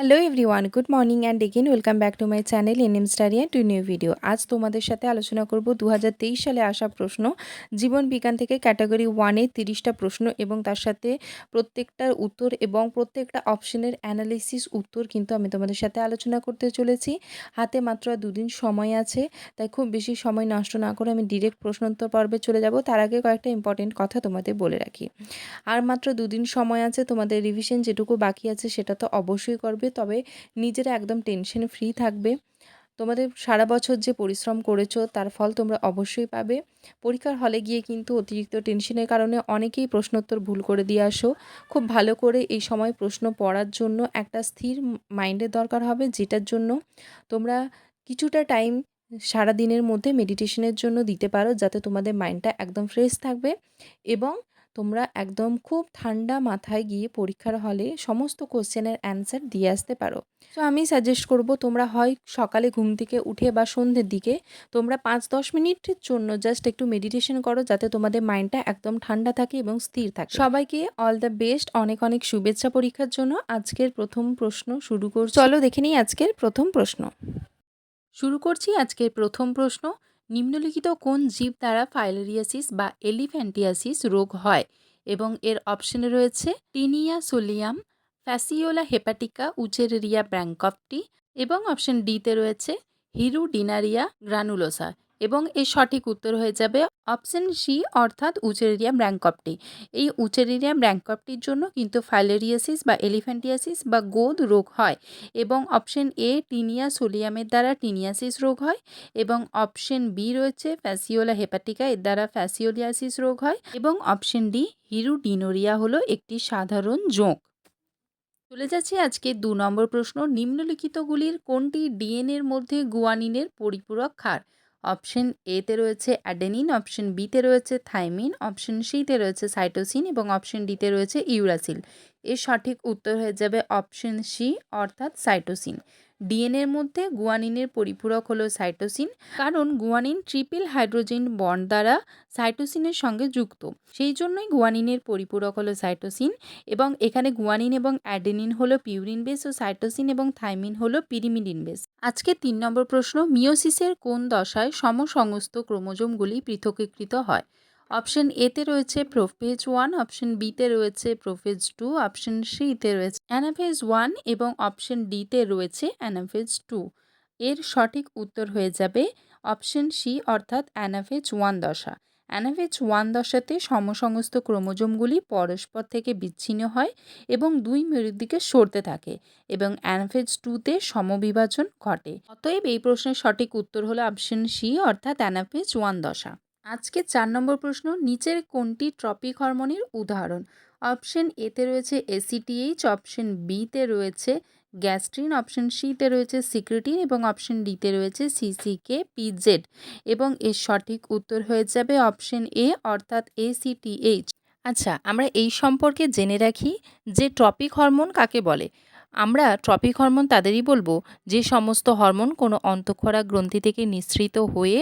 Hello everyone, good morning and again welcome back to my channel NM study and two new video. আজ তোমাদের সাথে আলোচনা করব 2023 সালে আসা প্রশ্ন, জীবন বিজ্ঞান থেকে ক্যাটাগরি 1-এ 30টা প্রশ্ন এবং তার সাথে প্রত্যেকটার উত্তর এবং প্রত্যেকটা অপশনের অ্যানালিসিস উত্তর কিন্তু আমি তোমাদের সাথে আলোচনা করতে চলেছি। হাতে মাত্র 2 দিন সময় আছে, তাই খুব বেশি সময় নষ্ট না করে আমি ডিরেক্ট প্রশ্নোত্তর পর্বে চলে যাব। তার আগে কয়েকটা ইম্পর্টেন্ট কথা তোমাদের বলে রাখি। আর মাত্র 2 দিন সময় আছে, তোমাদের রিভিশন যেটুকু বাকি আছে সেটা তো অবশ্যই করবে, তবে নিজেরা একদম টেনশন ফ্রি থাকবে। তোমাদের সারা বছর যে পরিশ্রম করেছো তার ফল তোমরা অবশ্যই পাবে। পরীক্ষার হলে গিয়ে কিন্তু অতিরিক্ত টেনশনের কারণে অনেকেই প্রশ্নোত্তর ভুল করে দিয়ে আসো। খুব ভালো করে এই সময় প্রশ্ন পড়ার জন্য একটা স্থির মাইন্ডের দরকার হবে, যেটার জন্য তোমরা কিছুটা টাইম সারা দিনের মধ্যে মেডিটেশনের জন্য দিতে পারো, যাতে তোমাদের মাইন্ডটা একদম ফ্রেশ থাকবে এবং তোমরা একদম খুব ঠান্ডা মাথায় গিয়ে পরীক্ষার হলে সমস্ত কোশ্চেনের অ্যান্সার দিয়ে আসতে পারো। তো আমি সাজেস্ট করব তোমরা হয় সকালে ঘুম থেকে উঠে বা সন্ধ্যের দিকে তোমরা 5-10 মিনিটের জন্য জাস্ট একটু মেডিটেশন করো, যাতে তোমাদের মাইন্ডটা একদম ঠান্ডা থাকে এবং স্থির থাকে। সবাইকে অল দ্য বেস্ট, অনেক অনেক শুভেচ্ছা পরীক্ষার জন্য। আজকের প্রথম প্রশ্ন শুরু করছি, চলো দেখে নিই আজকের প্রথম প্রশ্ন। শুরু করছি আজকের প্রথম প্রশ্ন। নিম্নলিখিত কোন জীব দ্বারা ফাইলেরিয়াসিস বা এলিফ্যান্টিয়াসিস রোগ হয়? এবং এর অপশনে রয়েছে টিনিয়া সোলিয়াম, ফ্যাসিওলা হেপাটিকা, উচেরেরিয়া ব্র্যাঙ্কপটি এবং অপশন ডিতে রয়েছে হিরুডিনারিয়া গ্রানুলোসা। এবং এর সঠিক উত্তর হয়ে যাবে অপশন সি, অর্থাৎ উচেরেরিয়া ব্র্যাঙ্কপটি। এই উচেরেরিয়া ব্র্যাঙ্কপটির জন্য কিন্তু ফাইলেরিয়াসিস বা এলিফ্যান্টিয়াসিস বা গোঁদ রোগ হয়। এবং অপশন এ টিনিয়া সোলিয়ামের দ্বারা টিনিয়াসিস রোগ হয় এবং অপশন বি রয়েছে ফ্যাসিওলা হেপাটিকা, এর দ্বারা ফ্যাসিওলিয়াসিস রোগ হয় এবং অপশন ডি হিরুডিনোরিয়া হলো একটি সাধারণ জোঁক। চলে যাচ্ছি আজকে 2 নম্বর প্রশ্ন। নিম্নলিখিতগুলির কোনটি ডিএনএর মধ্যে গুয়ানিনের পরিপূরক ক্ষার? অপশন এতে রয়েছে অ্যাডেনিন, অপশন বিতে রয়েছে থাইমিন, অপশন সিতে রয়েছে সাইটোসিন এবং অপশন ডিতে রয়েছে ইউরাসিল। এর সঠিক উত্তর হয়ে যাবে অপশন সি, অর্থাৎ সাইটোসিন। ডিএনএর মধ্যে গুয়ানিনের পরিপূরক হলো সাইটোসিন, কারণ গুয়ানিন ট্রিপল হাইড্রোজেন বন্ড দ্বারা সাইটোসিনের সঙ্গে যুক্ত, সেই জন্যই গুয়ানিনের পরিপূরক হলো সাইটোসিন। এবং এখানে গুয়ানিন এবং অ্যাডেনিন হলো পিউরিন বেস ও সাইটোসিন এবং থাইমিন হলো পিরিমিডিন বেস। আজকে 3 নম্বর প্রশ্ন। মিওসিসের কোন দশায় সমসমস্ত ক্রোমোজোমগুলি পৃথকীকৃত হয়? অপশন এতে রয়েছে প্রোফেজ 1, অপশন বিতে রয়েছে প্রোফেজ 2, অপশন সিতে রয়েছে অ্যানাফেজ 1 এবং অপশন ডিতে রয়েছে অ্যানাফেজ 2। এর সঠিক উত্তর হয়ে যাবে অপশন সি, অর্থাৎ অ্যানাফেজ 1 দশা। অ্যানাফেজ 1 দশাতে সমস্ত ক্রোমোজোমগুলি পরস্পর থেকে বিচ্ছিন্ন হয় এবং 2 মেরুর দিকে সরতে থাকে এবং অ্যানাফেজ 2তে সমবিভাজন ঘটে। অতএব এই প্রশ্নের সঠিক উত্তর হলো অপশন সি, অর্থাৎ অ্যানাফেজ 1 দশা। আজকে 4 নম্বর প্রশ্ন। নিচের কোনটি ট্রপিক হরমোনের উদাহরণ? অপশন এতে রয়েছে এসিটিএইচ, অপশন বিতে রয়েছে গ্যাস্ট্রিন, অপশন সিতে রয়েছে সিক্রেটিন এবং অপশন ডিতে রয়েছে সিসিকে পিজেড। এবং এর সঠিক উত্তর হয়ে যাবে অপশন এ, অর্থাৎ এসিটিএইচ। আচ্ছা, আমরা এই সম্পর্কে জেনে রাখি যে ট্রপিক হরমোন কাকে বলে। আমরা ট্রপিক হরমোন তাদেরই বলবো যে সমস্ত হরমোন কোনো অন্তঃক্ষরা গ্রন্থি থেকে নিঃসৃত হয়ে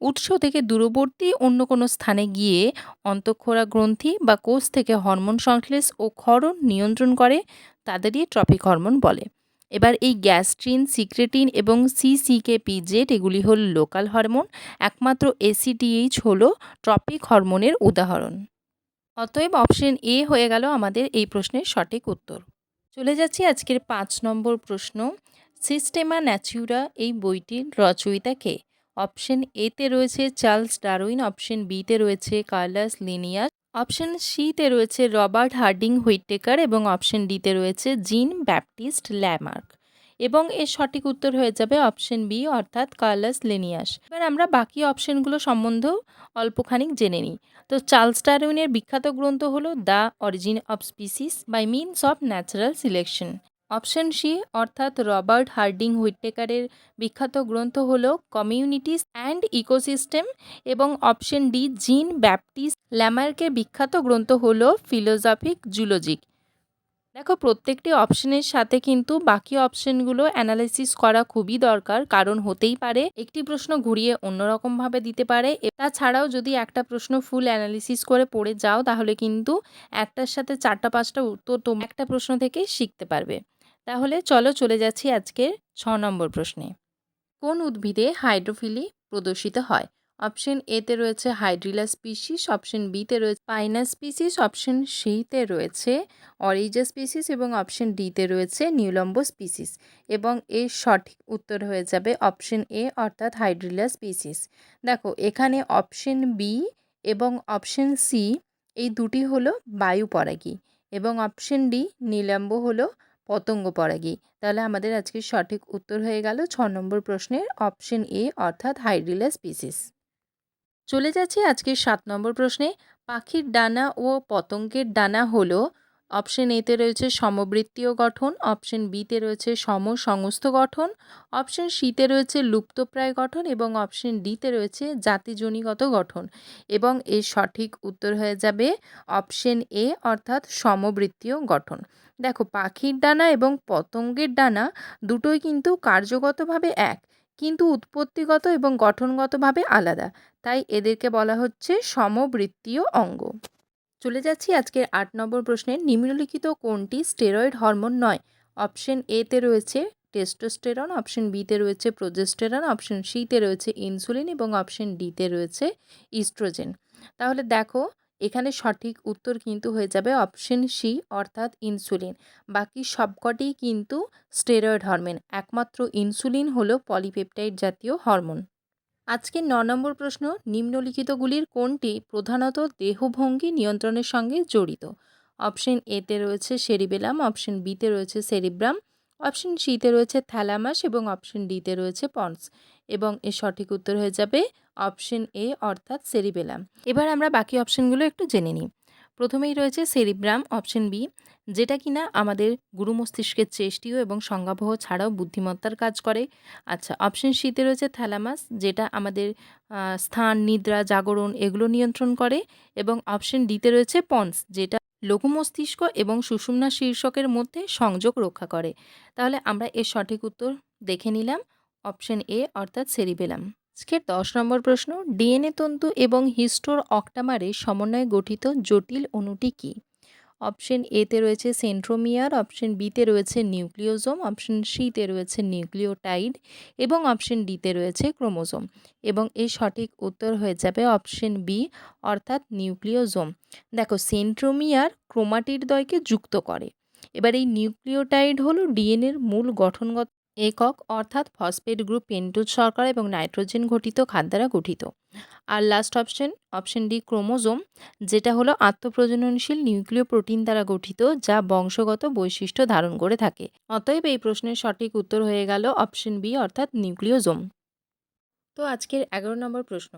উৎস থেকে দূরবর্তী অন্য কোনো স্থানে গিয়ে অন্তঃক্ষরা গ্রন্থি বা কোষ থেকে হরমোন সংশ্লেষ ও ক্ষরণ নিয়ন্ত্রণ করে, তাদেরই ট্রপিক হরমোন বলে। এবার এই গ্যাস্ট্রিন, সিক্রেটিন এবং সিসিকেপিজেড এগুলি হল লোকাল হরমোন, একমাত্র এসিটিএইচ হলো ট্রপিক হরমোনের উদাহরণ। অতএব অপশন এ হয়ে গেল আমাদের এই প্রশ্নের সঠিক উত্তর। চলে যাচ্ছি আজকের 5 নম্বর প্রশ্ন। সিস্টেমা ন্যাচুরা এই বইটির রচয়িতা কে? অপশন এতে রয়েছে চার্লস ডারউইন, অপশন বিতে রয়েছে কার্লাস লিনিয়াস, অপশন সিতে রয়েছে রবার্ট হার্ডিং হুইটেকার এবং অপশন ডিতে রয়েছে জিন ব্যাপটিস্ট ল্যামার্ক। এবং এর সঠিক উত্তর হয়ে যাবে অপশন বি, অর্থাৎ কার্লাস লিনিয়াস। এবার আমরা বাকি অপশনগুলো সম্বন্ধেও অল্পখানিক জেনে নিই। তো চার্লস ডারউইনের বিখ্যাত গ্রন্থ হলো the origin of species by means of natural selection. Option C, অর্থাৎ রবার্ট হার্ডিং হুইটেকারের বিখ্যাত গ্রন্থ হলো কমিউনিটিস অ্যান্ড ইকোসিস্টেম এবং অপশন ডি, জিন ব্যাপটিস্ট ল্যামার্কের বিখ্যাত গ্রন্থ হলো ফিলোজফিক জুলজিক। দেখো, প্রত্যেকটি অপশনের সাথে কিন্তু বাকি অপশনগুলো অ্যানালাইসিস করা খুবই দরকার, কারণ হতেই পারে একটি প্রশ্ন ঘুরিয়ে অন্যরকমভাবে দিতে পারে। তাছাড়াও যদি একটা প্রশ্ন ফুল অ্যানালিসিস করে পড়ে যাও, তাহলে কিন্তু একটার সাথে 4টা 5টা উত্তর তোমরা একটা প্রশ্ন থেকেই শিখতে পারবে। তাহলে চলো চলে যাচ্ছি আজকের 6 নম্বর প্রশ্নে। কোন উদ্ভিদে হাইড্রোফিলি প্রদর্শিত হয়? অপশন এতে রয়েছে হাইড্রিলা স্পিসিস, অপশন বিতে রয়েছে পাইনাস স্পিসিস, অপশন সিতে রয়েছে অরিজা স্পিসিস এবং অপশন ডিতে রয়েছে নিউলম্ব স্পিসিস। এবং এর সঠিক উত্তর হয়ে যাবে অপশন এ অর্থাৎ হাইড্রিলা স্পিসিস। দেখো এখানে অপশন বি এবং অপশন সি এই দুটি হলো বায়ু পরাগী এবং অপশন ডি নিলম্ব হলো পতঙ্গ পরাগী। তাহলে আমাদের আজকের সঠিক উত্তর হয়ে গেল 6 নম্বর প্রশ্নের অপশন এ অর্থাৎ হাইড্রিলা স্পিসিস। চলে যাচ্ছি আজকের 7 নম্বর প্রশ্নে। পাখির ডানা ও পতঙ্গের ডানা হলো অপশন এতে রয়েছে সমবৃত্তীয় গঠন, অপশন বিতে রয়েছে সমসংস্থ গঠন, অপশন সিতে রয়েছে লুপ্তপ্রায় গঠন এবং অপশন ডিতে রয়েছে জাতিজনিগত গঠন। এবং এর সঠিক উত্তর হয়ে যাবে অপশন এ অর্থাৎ সমবৃত্তীয় গঠন। দেখো পাখির ডানা এবং পতঙ্গের ডানা দুটোই কিন্তু কার্যগতভাবে এক, কিন্তু উৎপত্তিগত এবং গঠনগতভাবে আলাদা, তাই এদেরকে বলা হচ্ছে সমবৃত্তীয় অঙ্গ। চলে যাচ্ছি আজকের 8 নম্বর প্রশ্নে। নিম্নলিখিত কোনটি স্টেরয়েড হরমোন নয়? অপশন এতে রয়েছে টেস্টোস্টেরন, অপশন বিতে রয়েছে প্রোজেস্টেরন, অপশন সিতে রয়েছে ইনসুলিন এবং অপশন ডিতে রয়েছে ইস্ট্রোজেন। তাহলে দেখো এখানে সঠিক উত্তর কিন্তু হয়ে যাবে অপশন সি অর্থাৎ ইনসুলিন। বাকি সবকটিই কিন্তু স্টেরয়েড হরমোন, একমাত্র ইনসুলিন হলো পলিপেপটাইড জাতীয় হরমোন। আজকের 9 নম্বর প্রশ্ন। নিম্নলিখিতগুলির কোনটি প্রধানত দেহভঙ্গি নিয়ন্ত্রণের সঙ্গে জড়িত? অপশন এতে রয়েছে সেরিবেলাম, অপশন বিতে রয়েছে সেরিব্রাম, অপশন সিতে রয়েছে থ্যালামাস এবং অপশন ডিতে রয়েছে পন্স। এবং এর সঠিক উত্তর হয়ে যাবে অপশন এ অর্থাৎ সেরিবেলাম। এবার আমরা বাকি অপশনগুলো একটু জেনে নিই। প্রথমেই রয়েছে সেরিব্রাম অপশন বি, যেটা কিনা আমাদের গুরু মস্তিষ্কের চেষ্টিও এবং সংজ্ঞাবহ ছাড়াও বুদ্ধিমত্তার কাজ করে। আচ্ছা, অপশন সিতে রয়েছে থ্যালামাস, যেটা আমাদের স্থান, নিদ্রা, জাগরণ এগুলো নিয়ন্ত্রণ করে। এবং অপশন ডিতে রয়েছে পন্স, যেটা লঘু মস্তিষ্ক এবং সুষুম্না শীর্ষকের মধ্যে সংযোগ রক্ষা করে। তাহলে আমরা এর সঠিক উত্তর দেখে নিলাম অপশন এ অর্থাৎ সেরিবেলাম। আজকের 10 নম্বর প্রশ্ন। ডিএনএ তন্তু এবং হিস্টোর অক্টামারের সমন্বয়ে গঠিত জটিল অণুটি কী? অপশন এতে রয়েছে সেন্ট্রোমিয়ার, অপশন বিতে রয়েছে নিউক্লিওজোম, অপশন সিতে রয়েছে নিউক্লিওটাইড এবং অপশন ডিতে রয়েছে ক্রোমোজোম। এবং এর সঠিক উত্তর হয়ে যাবে অপশন বি অর্থাৎ নিউক্লিওজোম। দেখো সেন্ট্রোমিয়ার ক্রোমাটিড দ্বয়কে যুক্ত করে। এবার এই নিউক্লিওটাইড হলো ডিএনএর মূল গঠনগত একক অর্থাৎ ফসফেট গ্রুপ পেন্টোজ শর্করা এবং নাইট্রোজেন ঘটিত খাদ দ্বারা গঠিত। আর last option option D chromosome, যেটা হলো আত্মপ্রজননশীল নিউক্লিয় প্রোটিন দ্বারা গঠিত, যা বংশগত বৈশিষ্ট্য ধারণ করে থাকে। অতএব এই প্রশ্নের সঠিক উত্তর হয়ে গেল অপশন বি অর্থাৎ নিউক্লিওজোম। তো আজকের 11 নম্বর প্রশ্ন।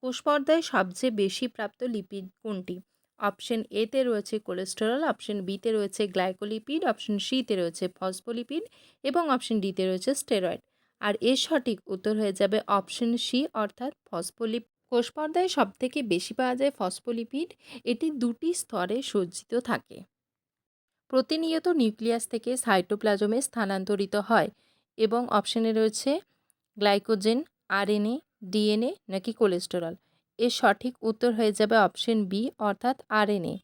কোষপর্দায় সবচেয়ে বেশি প্রাপ্ত লিপিড কোনটি? অপশন এতে রয়েছে কোলেস্টেরল, অপশন বিতে রয়েছে গ্লাইকোলিপিড, অপশন সিতে রয়েছে ফসফোলিপিড এবং অপশন ডিতে রয়েছে স্টেরয়েড। আর এর সঠিক উত্তর হয়ে যাবে অপশন সি অর্থাৎ ফসফোলিপিড। কোষপর্দায় সবথেকে বেশি পাওয়া যায় ফসফোলিপিড। এটি দুটি স্তরে সজ্জিত থাকে। প্রতিনিয়ত নিউক্লিয়াস থেকে সাইটোপ্লাজমে স্থানান্তরিত হয়। এবং অপশনে রয়েছে গ্লাইকোজেন, আরএনএ, ডিএনএ নাকি কোলেস্টেরল। এর সঠিক উত্তর হয়ে যাবে অপশন বি অর্থাৎ আরএনএ।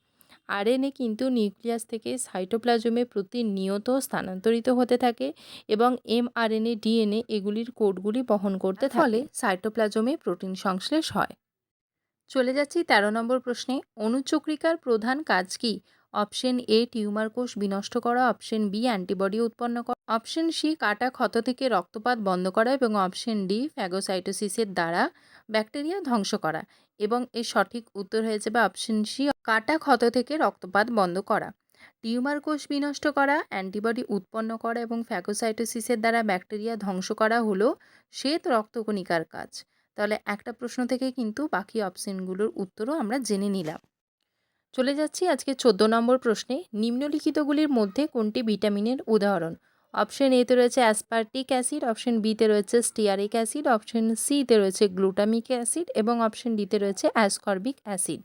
আরএনএ কিন্তু নিউক্লিয়াস থেকে সাইটোপ্লাজমে প্রতিনিয়ত স্থানান্তরিত হতে থাকে এবং এমআরএনএ, ডিএনএ এগুলির কোডগুলি বহন করতে থাকে, ফলে সাইটোপ্লাজমে প্রোটিন সংশ্লেষ হয়। চলে যাচ্ছি 13 নম্বর প্রশ্নে। অণুচক্রিকার প্রধান কাজ কি? অপশন এ টিউমার কোষ বিনষ্ট করা, অপশন বি অ্যান্টিবডি উৎপন্ন করা, অপশন সি কাটা ক্ষত থেকে রক্তপাত বন্ধ করা এবং অপশন ডি ফ্যাগোসাইটোসিসের দ্বারা ব্যাকটেরিয়া ধ্বংস করা। এবং এর সঠিক উত্তর হয়ে যাবে অপশন সি কাটা ক্ষত থেকে রক্তপাত বন্ধ করা। টিউমার কোষ বিনষ্ট করা, অ্যান্টিবডি উৎপন্ন করা এবং ফ্যাগোসাইটোসিসের দ্বারা ব্যাকটেরিয়া ধ্বংস করা হলো শ্বেত রক্তকণিকার কাজ। তাহলে একটা প্রশ্ন থেকে কিন্তু বাকি অপশনগুলোর উত্তরও আমরা জেনে নিলাম। চলে যাচ্ছি আজকে 14 নম্বর প্রশ্নে। নিম্নলিখিতগুলির মধ্যে কোনটি ভিটামিনের উদাহরণ? অপশন এতে রয়েছে অ্যাসপার্টিক অ্যাসিড, অপশন বিতে রয়েছে স্টিয়ারিক অ্যাসিড, অপশন সিতে রয়েছে গ্লুটামিক অ্যাসিড এবং অপশন ডিতে রয়েছে অ্যাসকর্বিক অ্যাসিড।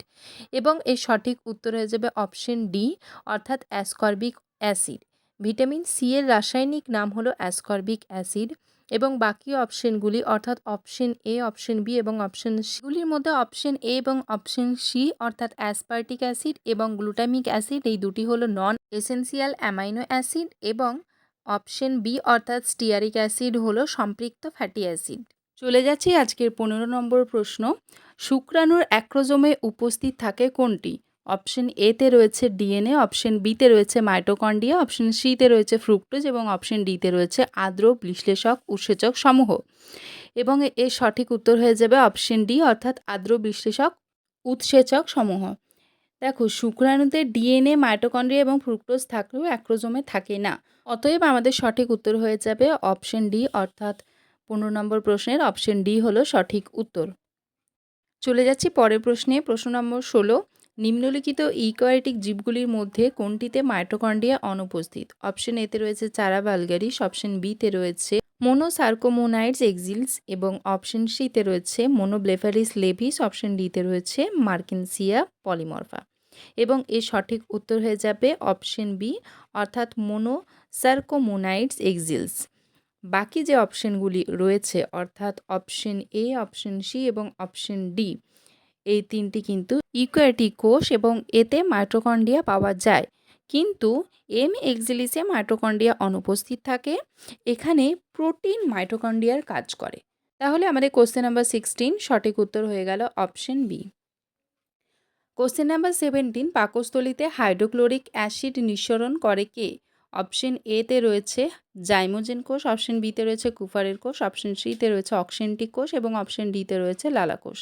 এবং এর সঠিক উত্তর হয়ে যাবে অপশন ডি অর্থাৎ অ্যাসকর্বিক অ্যাসিড। ভিটামিন সি এর রাসায়নিক নাম হলো অ্যাসকর্বিক অ্যাসিড। এবং বাকি অপশনগুলি অর্থাৎ অপশন এ, অপশন বি এবং অপশন সিগুলির মধ্যে অপশন এ এবং অপশন সি অর্থাৎ অ্যাসপার্টিক অ্যাসিড এবং গ্লুটামিক অ্যাসিড এই দুটি হলো নন এসেন্সিয়াল অ্যামাইনো অ্যাসিড। এবং অপশন বি অর্থাৎ স্টিয়ারিক অ্যাসিড হলো সম্পৃক্ত ফ্যাটি অ্যাসিড। চলে যাচ্ছি আজকের 15 নম্বর প্রশ্ন। শুক্রাণুর অ্যাক্রোজোমে উপস্থিত থাকে কোনটি? অপশন এতে রয়েছে ডিএনএ, অপশন বিতে রয়েছে মাইটোকন্ড্রিয়া, অপশন সিতে রয়েছে ফ্রুক্টোজ এবং অপশন ডিতে রয়েছে আর্দ্র বিশ্লেষক উৎসেচক সমূহ। এবং এর সঠিক উত্তর হয়ে যাবে অপশন ডি অর্থাৎ আর্দ্র বিশ্লেষক উৎসেচক সমূহ। দেখো, শুক্রাণুতে ডিএনএ, মাইটোকন্ড্রিয়া এবং ফ্রুক্টোজ থাকলেও অ্যাক্রোজোমে থাকে না। অতএব আমাদের সঠিক উত্তর হয়ে যাবে অপশন ডি অর্থাৎ 15 নম্বর প্রশ্নের অপশন ডি হলো সঠিক উত্তর। চলে যাচ্ছি পরের প্রশ্নে। প্রশ্ন নম্বর 16। নিম্নলিখিত ইউক্যারিওটিক জীবগুলির মধ্যে কোনটিতে মাইটোকন্ড্রিয়া অনুপস্থিত? অপশন এতে রয়েছে চারা ভালগারিস, অপশন বিতে রয়েছে মোনোসার্কোমোনাইডস এক্সিলস এবং অপশন সিতে রয়েছে মোনোব্লেফারিস লেভিস, অপশন ডিতে রয়েছে মার্কিনসিয়া পলিমরফা। এবং এর সঠিক উত্তর হয়ে যাবে অপশন বি অর্থাৎ মোনোসার্কোমোনাইডস এক্সিলস। বাকি যে অপশনগুলি রয়েছে অর্থাৎ অপশন এ, অপশন সি এবং অপশন ডি, এই তিনটি কিন্তু ইউক্যারিওটিক কোষ এবং এতে মাইটোকন্ড্রিয়া পাওয়া যায়, কিন্তু এম এক্সিলিসে মাইটোকন্ড্রিয়া অনুপস্থিত থাকে। এখানে প্রোটিন মাইটোকন্ড্রিয়ার কাজ করে। তাহলে আমাদের কোশ্চেন নাম্বার 16 সঠিক উত্তর হয়ে গেল অপশন বি। Question number 17। পাকস্থলীতে হাইড্রোক্লোরিক অ্যাসিড নিঃসরণ করে কে? অপশন এতে রয়েছে জাইমোজেন কোষ, অপশন বিতে রয়েছে কুফারের কোষ, অপশন সিতে রয়েছে অক্সেন্টিক কোষ এবং অপশন ডিতে রয়েছে লালা কোষ।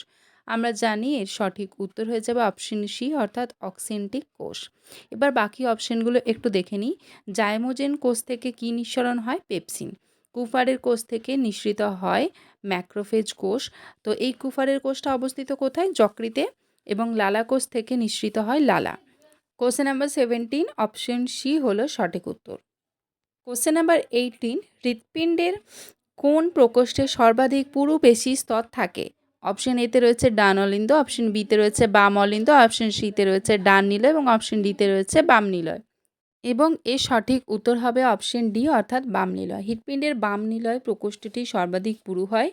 আমরা জানি এর সঠিক উত্তর হয়ে যাবে অপশন সি অর্থাৎ অক্সেন্টিক কোষ। এবার বাকি অপশনগুলো একটু দেখে নিই। জাইমোজেন কোষ থেকে কী নিঃসরণ হয়? পেপসিন। কুফারের কোষ থেকে নিঃসৃত হয় ম্যাক্রোফেজ কোষ। তো এই কুফারের কোষটা অবস্থিত কোথায়? যকৃতে। এবং লালা কোষ থেকে নিঃসৃত হয় লালা। কোশ্চেন নাম্বার 17 অপশন সি হলো সঠিক উত্তর। Question number 18। হৃৎপিণ্ডের কোন প্রকোষ্ঠে সর্বাধিক পুরু পেশি স্তর থাকে? অপশন এতে রয়েছে ডান অলিন্দ, অপশন বিতে রয়েছে বাম অলিন্দ, অপশন সিতে রয়েছে ডান নিলয় এবং অপশন ডিতে রয়েছে বাম নিলয়। এবং এর সঠিক উত্তর হবে অপশন ডি অর্থাৎ বাম নিলয়। হৃৎপিণ্ডের বাম নিলয় প্রকোষ্ঠটি সর্বাধিক পুরু হয়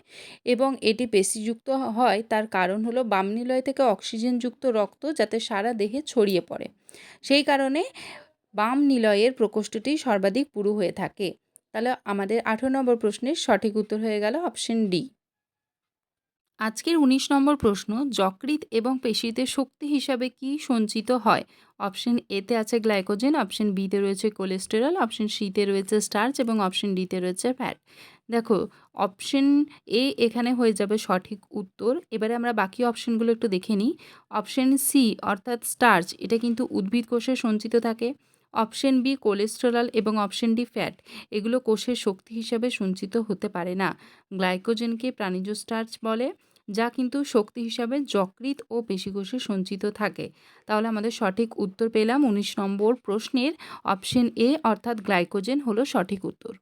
এবং এটি পেশিযুক্ত হয়। তার কারণ হলো বাম নিলয় থেকে অক্সিজেনযুক্ত রক্ত যাতে সারা দেহে ছড়িয়ে পড়ে, সেই কারণে বাম নিলয়ের প্রকোষ্ঠটি সর্বাধিক পুরু হয়ে থাকে। তাহলে আমাদের 18 নম্বর প্রশ্নের সঠিক উত্তর হয়ে গেল অপশন ডি। আজকের 19 নম্বর প্রশ্ন। যকৃৎ এবং পেশিতে শক্তি হিসাবে কি সঞ্চিত হয়? অপশন এতে আছে গ্লাইকোজেন, অপশন বিতে রয়েছে কোলেস্টেরল, অপশন সিতে রয়েছে স্টার্চ এবং অপশন ডিতে রয়েছে ফ্যাট। দেখো, অপশন এ এখানে হয়ে যাবে সঠিক উত্তর। এবারে আমরা বাকি অপশনগুলো একটু দেখে নিই। অপশন সি অর্থাৎ স্টার্চ, এটা কিন্তু উদ্ভিদ কোষে সঞ্চিত থাকে। অপশন বি কোলেস্টেরল এবং অপশন ডি ফ্যাট, এগুলো কোষের শক্তি হিসাবে সঞ্চিত হতে পারে না। গ্লাইকোজেনকে প্রাণীজ স্টার্চ বলে, যা কিন্তু শক্তি হিসাবে যকৃৎ ও পেশিকোষে সঞ্চিত থাকে। তাহলে আমাদের সঠিক উত্তর পেলাম 19 নম্বর প্রশ্নের অপশন এ অর্থাৎ গ্লাইকোজেন হলো সঠিক উত্তর।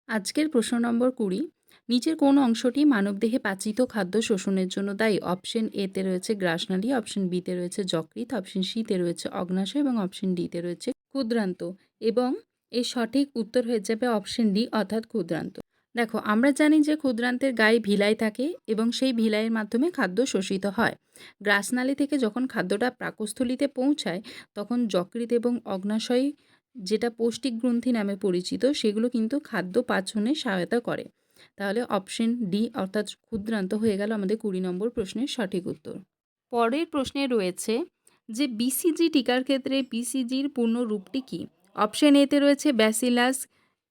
আজকের প্রশ্ন নম্বর 20। নিচের কোন অংশটি মানবদেহে পাচিত খাদ্য শোষণের জন্য দায়ী? অপশন এতে রয়েছে গ্রাসনালী, অপশন বিতে রয়েছে যকৃৎ, অপশন সিতে রয়েছে অগ্নাশয় এবং অপশন ডিতে রয়েছে ক্ষুদ্রান্ত। এবং এর সঠিক উত্তর হয়ে যাবে অপশন ডি অর্থাৎ ক্ষুদ্রান্ত। দেখো, আমরা জানি যে ক্ষুদ্রান্তের গায়ে ভিলাই থাকে এবং সেই ভিলাইয়ের মাধ্যমে খাদ্য শোষিত হয়। গ্রাসনালী থেকে যখন খাদ্যটা পাকস্থলীতে পৌঁছায় তখন যকৃৎ এবং অগ্নাশয়, যেটা পৌষ্টিক গ্রন্থি নামে পরিচিত, সেগুলো কিন্তু খাদ্য পাচনে সহায়তা করে। তাহলে অপশন ডি অর্থাৎ ক্ষুদ্রান্ত হয়ে গেল আমাদের 20 নম্বর প্রশ্নের সঠিক উত্তর। পরের প্রশ্নে রয়েছে যে বিসিজি টিকার ক্ষেত্রে বিসিজির পূর্ণ রূপটি কী? অপশন এতে রয়েছে ব্যাসিলাস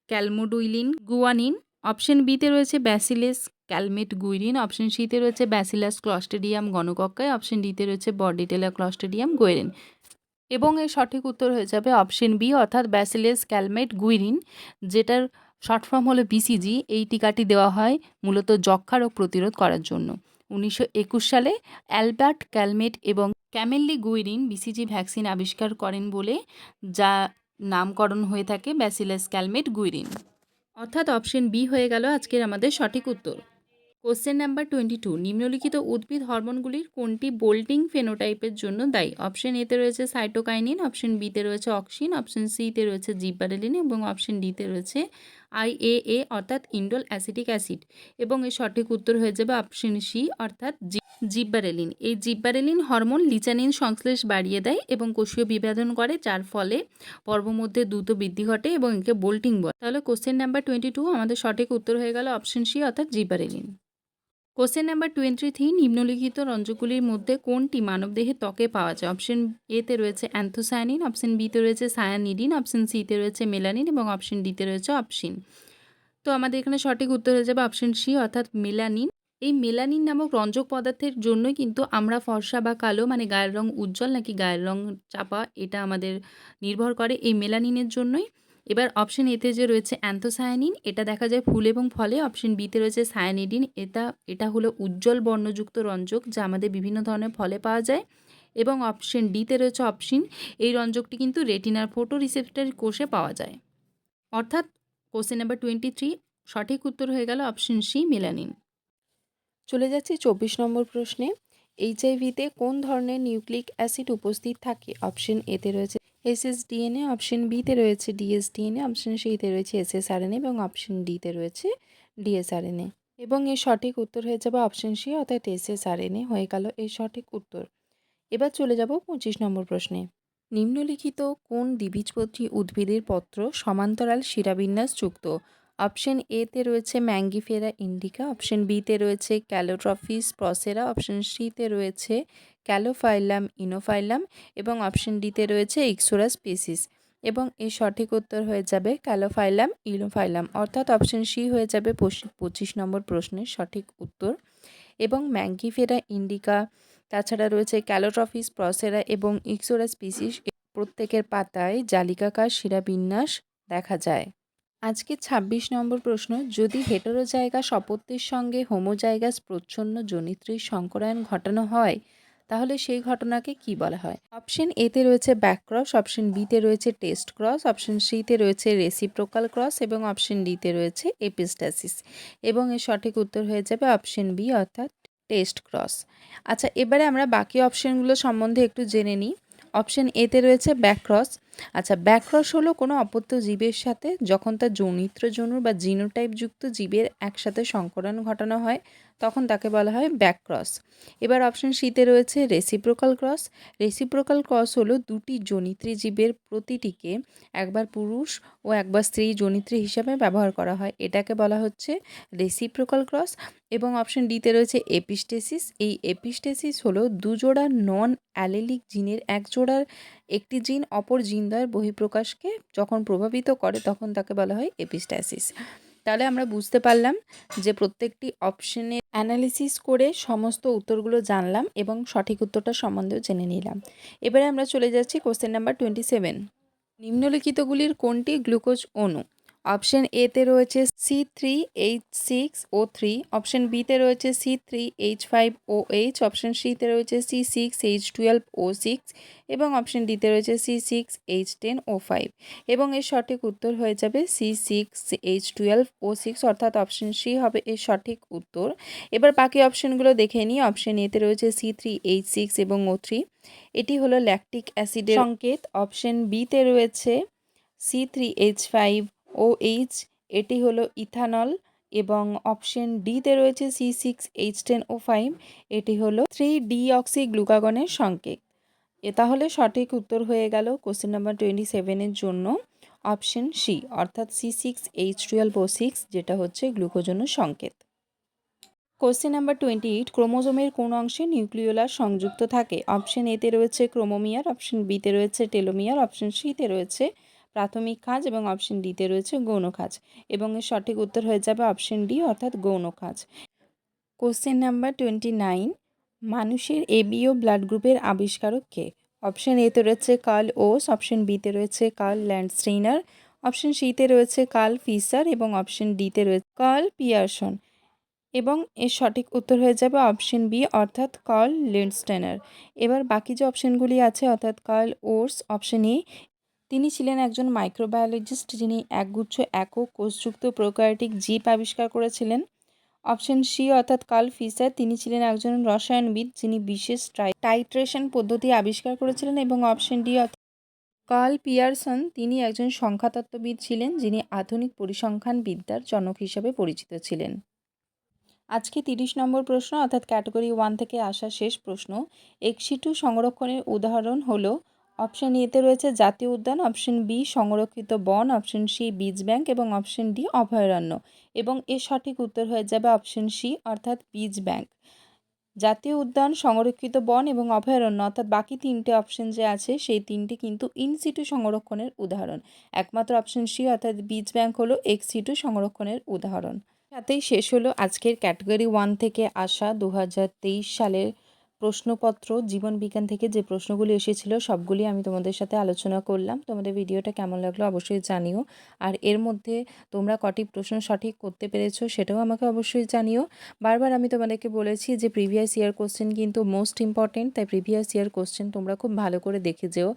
ক্যালমোডুইলিন গুয়ানিন, অপশন বিতে রয়েছে ব্যাসিলাস ক্যালমেট গুইরিন, অপশন সিতে রয়েছে ব্যাসিলাস ক্লস্ট্রিডিয়াম গণকক্কায়, অপশন ডিতে রয়েছে বর্ডিটেলা ক্লস্ট্রিডিয়াম গোয়েরিন। এবং এর সঠিক উত্তর হয়ে যাবে অপশন বি অর্থাৎ ব্যাসিলাস ক্যালমেট গুইরিন, যেটার শর্ট ফর্ম হলো বিসিজি। এই টিকাটি দেওয়া হয় মূলত যক্ষ্মা রোগ প্রতিরোধ করার জন্য। 1921 সালে অ্যালবার্ট ক্যালমেট এবং ক্যামেলি গুইরিন বিসিজি ভ্যাকসিন আবিষ্কার করেন বলে যা নামকরণ হয়ে থাকে ব্যাসিলাস ক্যালমেট গুইরিন। অর্থাৎ অপশন বি হয়ে গেল আজকের আমাদের সঠিক উত্তর। Question number 22। নিম্নলিখিত উদ্ভিদ হরমোনগুলির কোনটি বোল্টিং ফেনোটাইপের জন্য দায়ী? অপশন এতে রয়েছে সাইটোকাইনিন, অপশন বিতে রয়েছে অক্সিন, অপশন সিতে রয়েছে জিব্বারেলিন এবং অপশন ডিতে রয়েছে IAA অর্থাৎ ইন্ডোল অ্যাসিটিক অ্যাসিড, এবং এর সঠিক উত্তর হয়ে যাবে অপশন সি অর্থাৎ জিব্বারেলিন। এই জিব্বারেলিন হরমোন লিচানিন সংশ্লেষ বাড়িয়ে দেয় এবং কোষীয় বিভাজন করে, যার ফলে পর্বমধ্যে দ্রুত বৃদ্ধি ঘটে এবং একে বোল্টিং বলে। তাহলে কোশ্চেন নাম্বার 22 আমাদের সঠিক উত্তর হয়ে গেল অপশন সি অর্থাৎ জিব্বারেলিন। কোশ্চেন নাম্বার 23, নিম্নলিখিত রঞ্জকগুলির মধ্যে কোনটি মানবদেহের ত্বকে পাওয়া যায়? অপশন এতে রয়েছে অ্যান্থোসায়ানিন, অপশন বিতে রয়েছে সায়ানিডিন, অপশন সিতে রয়েছে মেলানিন এবং অপশন ডিতে রয়েছে অপশিন। তো আমাদের এখানে সঠিক উত্তর হয়ে যাবে অপশন সি অর্থাৎ মেলানিন। এই মেলানিন নামক রঞ্জক পদার্থের জন্যই কিন্তু আমরা ফর্সা বা কালো, মানে গায়ের রং উজ্জ্বল নাকি গায়ের রং চাপা, এটা আমাদের নির্ভর করে এই মেলানিনের জন্যই। এবার অপশন এতে যে রয়েছে অ্যান্থোসায়ানিন, এটা দেখা যায় ফুল এবং ফলে। অপশন বিতে রয়েছে সায়ানিডিন, এটা হলো উজ্জ্বল বর্ণযুক্ত রঞ্জক যা আমাদের বিভিন্ন ধরনের ফলে পাওয়া যায়। এবং অপশন ডিতে রয়েছে অপশিন, এই রঞ্জকটি কিন্তু রেটিনার ফটো রিসেপ্টর কোষে পাওয়া যায়। অর্থাৎ কোশ্চেন নাম্বার 23 সঠিক উত্তর হয়ে গেল অপশন সি মেলানিন। চলে যাচ্ছি 24 নম্বর প্রশ্নে। এইচআইভিতে কোন ধরনের নিউক্লিক অ্যাসিড উপস্থিত থাকে? অপশন এতে রয়েছে এসএসডিএনএ, অপশন বিতে রয়েছে ডিএসডিএনএ, অপশন সিতে রয়েছে এসএসআরএনএ এবং অপশন ডিতে রয়েছে ডিএসআরএনএ। এবং এর সঠিক উত্তর হয়ে যাবে অপশন সি অর্থাৎ এসএসআরএনএ হয়ে গেল এর সঠিক উত্তর। এবার চলে যাব 25 নম্বর প্রশ্নে। নিম্নলিখিত কোন দ্বিবীজপত্রী উদ্ভিদের পত্র সমান্তরাল শিরাবিন্যাস যুক্ত? অপশন এতে রয়েছে ম্যাঙ্গিফেরা ইন্ডিকা, অপশন বিতে রয়েছে ক্যালোট্রফিস প্রসেরা, অপশন সিতে রয়েছে ক্যালোফাইলাম ইনোফাইলাম এবং অপশন ডিতে রয়েছে ইক্সোরা স্পিসিস। এবং এর সঠিক উত্তর হয়ে যাবে ক্যালোফাইলাম ইনোফাইলাম, অর্থাৎ অপশন সি হয়ে যাবে 25 নম্বর প্রশ্নের সঠিক উত্তর। এবং ম্যাঙ্গিফেরা ইন্ডিকা, তাছাড়া রয়েছে ক্যালোট্রফিস প্রসেরা এবং ইক্সোরা স্পিসিস, প্রত্যেকের পাতায় জালিকাকার শিরাবিন্যাস দেখা যায়। আজকে 26 নম্বর প্রশ্ন। যদি হেটেরোজাইগাস অপত্যের সঙ্গে হোমোজাইগাস প্রচ্ছন্ন জনিত্রীর সংকরায়ন ঘটানো হয় তাহলে সেই ঘটনাকে কি বলা হয়? অপশন এতে রয়েছে ব্যাক ক্রস, অপশন বিতে রয়েছে টেস্ট ক্রস, অপশন সিতে রয়েছে রেসিপ্রোকাল ক্রস এবং অপশন ডিতে রয়েছে এপিস্টাসিস। এবং এর সঠিক উত্তর হয়ে যাবে অপশন বি অর্থাৎ টেস্ট ক্রস। আচ্ছা, এবারে আমরা বাকি অপশনগুলো সম্বন্ধে একটু জেনে নিই। অপশন এতে রয়েছে ব্যাকক্রস। আচ্ছা, ব্যাকক্রস হলো কোনো অপত্য জীবের সাথে যখন তার যৌনিত্রজনুর বা জিনোটাইপযুক্ত জীবের একসাথে সংকরণ ঘটানো হয় তখন তাকে বলা হয় ব্যাকক্রস। এবার অপশন সিতে রয়েছে রেসিপ্রোকাল ক্রস। রেসিপ্রোকাল ক্রস হলো দুটি জনিত্রী জীবের প্রতিটিকে একবার পুরুষ ও একবার স্ত্রী জনিত্রী হিসাবে ব্যবহার করা হয়, এটাকে বলা হচ্ছে রেসিপ্রোকাল ক্রস। এবং অপশন ডিতে রয়েছে এপিস্টেসিস। এই এপিস্টেসিস হলো দুজোড়া নন অ্যালেলিক জিনের এক জোড়ার একটি জিন অপর জিনদ্বয়ের বহিঃপ্রকাশকে যখন প্রভাবিত করে তখন তাকে বলা হয় এপিস্ট্যাসিস। তাহলে আমরা বুঝতে পারলাম যে প্রত্যেকটি অপশনের অ্যানালিসিস করে সমস্ত উত্তরগুলো জানলাম এবং সঠিক উত্তরটা সম্বন্ধেও জেনে নিলাম। এবারে আমরা চলে যাচ্ছি কোশ্চেন নাম্বার 27। নিম্নলিখিতগুলির কোনটি গ্লুকোজ অণু? অপশন এতে রয়েছে C3H6O3, অপশন বিতে রয়েছে C3H5OH, অপশন সিতে রয়েছে C6H12O6 এবং অপশন ডিতে রয়েছে C6H10O5। এবং এর সঠিক উত্তর হয়ে যাবে C6H12O6 অর্থাৎ অপশন সি হবে এর সঠিক উত্তর। এবার বাকি অপশনগুলো দেখে নিই। অপশন এতে রয়েছে C3H6 এবং O3, এটি হলো ল্যাকটিক অ্যাসিডের সংকেত। অপশন বিতে রয়েছে C3H5OH, এটি হলো ইথানল। এবং অপশন ডিতে রয়েছে C6H10O5, এটি হলো 3-ডিঅক্সি গ্লুকাগনের সংকেত। তাহলে সঠিক উত্তর হয়ে গেল কোশ্চেন নাম্বার 27-এর জন্য অপশন সি অর্থাৎ C6H12O6, যেটা হচ্ছে গ্লুকোজনের সংকেত। কোশ্চেন নাম্বার 28, ক্রোমোজোমের কোন অংশে নিউক্লিওলাস সংযুক্ত থাকে? অপশন এতে রয়েছে ক্রোমোমিয়ার, অপশন বিতে রয়েছে টেলোমিয়ার, অপশন সিতে রয়েছে প্রাথমিক খাঁজ এবং অপশন ডিতে রয়েছে গৌণ খাঁজ। এবং এর সঠিক উত্তর হয়ে যাবে অপশন ডি অর্থাৎ গৌণ খাঁজ। কোশ্চেন নাম্বার 29, মানুষের এবিও ব্লাড গ্রুপের আবিষ্কারক কে? অপশন এতে রয়েছে কার্ল ওস, অপশন বিতে রয়েছে কার্ল ল্যান্ডস্টেইনার, অপশন সিতে রয়েছে কার্ল ফিসার এবং অপশন ডিতে রয়েছে কার্ল পিয়ারসন। এবং এর সঠিক উত্তর হয়ে যাবে অপশন বি অর্থাৎ কার্ল ল্যান্ডস্টেইনার। এবার বাকি যে অপশনগুলি আছে অর্থাৎ কার্ল ওর্স, অপশন এ, তিনি ছিলেন একজন মাইক্রোবায়োলজিস্ট যিনি একগুচ্ছ একক কোষযুক্ত প্রোক্যারিওটিক জীব আবিষ্কার করেছিলেন। অপশন সি অর্থাৎ কার্ল ফিসার, তিনি ছিলেন একজন রসায়নবিদ যিনি বিশেষ টাইট্রেশন পদ্ধতি আবিষ্কার করেছিলেন। এবং অপশন ডি কার্ল পিয়ারসন তিনি একজন সংখ্যাতত্ত্ববিদ ছিলেন যিনি আধুনিক পরিসংখ্যানবিদ্যার জনক হিসাবে পরিচিত ছিলেন। আজকে 30 নম্বর প্রশ্ন অর্থাৎ ক্যাটাগরি 1 থেকে আসা শেষ প্রশ্ন। এক্সিটু সংরক্ষণের উদাহরণ হলো অপশন এতে রয়েছে জাতীয় উদ্যান, অপশন বি সংরক্ষিত বন, অপশন সি বীজ ব্যাংক এবং অপশন ডি অভয়ারণ্য। এবং এর সঠিক উত্তর হয়ে যাবে অপশন সি অর্থাৎ বীজ ব্যাংক। জাতীয় উদ্যান, সংরক্ষিত বন এবং অভয়ারণ্য অর্থাৎ বাকি তিনটে অপশন যে আছে সেই তিনটি কিন্তু ইনসিটু সংরক্ষণের উদাহরণ। একমাত্র অপশন সি অর্থাৎ বীজ ব্যাংক হলো এক্সিটু সংরক্ষণের উদাহরণ। সাথেই শেষ হলো আজকের ক্যাটাগরি 1 থেকে আসা 2023 সালের প্রশ্নপত্র। জীবন বিজ্ঞান থেকে যে প্রশ্নগুলি এসেছিল সবগুলি আমি তোমাদের সাথে আলোচনা করলাম। তোমাদের ভিডিওটা কেমন লাগলো অবশ্যই জানিও। আর এর মধ্যে তোমরা কটি প্রশ্ন সঠিক করতে পেরেছো সেটাও আমাকে অবশ্যই জানিও। বারবার আমি তোমাদেরকে বলেছি যে প্রিভিয়াস ইয়ার কোশ্চেন কিন্তু মোস্ট ইম্পর্টেন্ট, তাই প্রিভিয়াস ইয়ার কোশ্চেন তোমরা খুব ভালো করে দেখে যেও।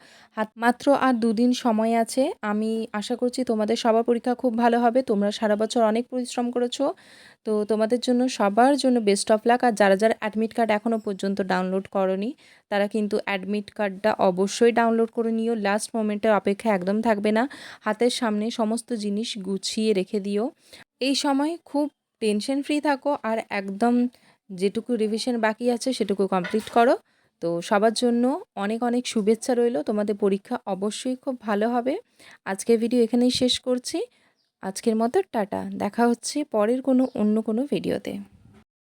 মাত্র আর 2 দিন সময় আছে। আমি আশা করছি তোমাদের সবার পরীক্ষা খুব ভালো হবে। তোমরা সারা বছর অনেক পরিশ্রম করেছো, তো তোমাদের জন্য সবার জন্য বেস্ট অফ লাক। আর যারা যারা অ্যাডমিট কার্ড এখনও পর্যন্ত ডাউনলোড করোনি তারা কিন্তু অ্যাডমিট কার্ডটা অবশ্যই ডাউনলোড করে নিও। লাস্ট মোমেন্টের অপেক্ষা একদম থাকবে না, হাতের সামনে সমস্ত জিনিস গুছিয়ে রেখে দিও। এই সময় খুব টেনশন ফ্রি থাকো আর একদম যেটুকু রিভিশন বাকি আছে সেটুকু কমপ্লিট করো। তো সবার জন্য অনেক অনেক শুভেচ্ছা রইলো। তোমাদের পরীক্ষা অবশ্যই খুব ভালো হবে। আজকের ভিডিও এখানেই শেষ করছি। আজকের মতো টাটা। দেখা হচ্ছে পরের অন্য কোনো ভিডিওতে।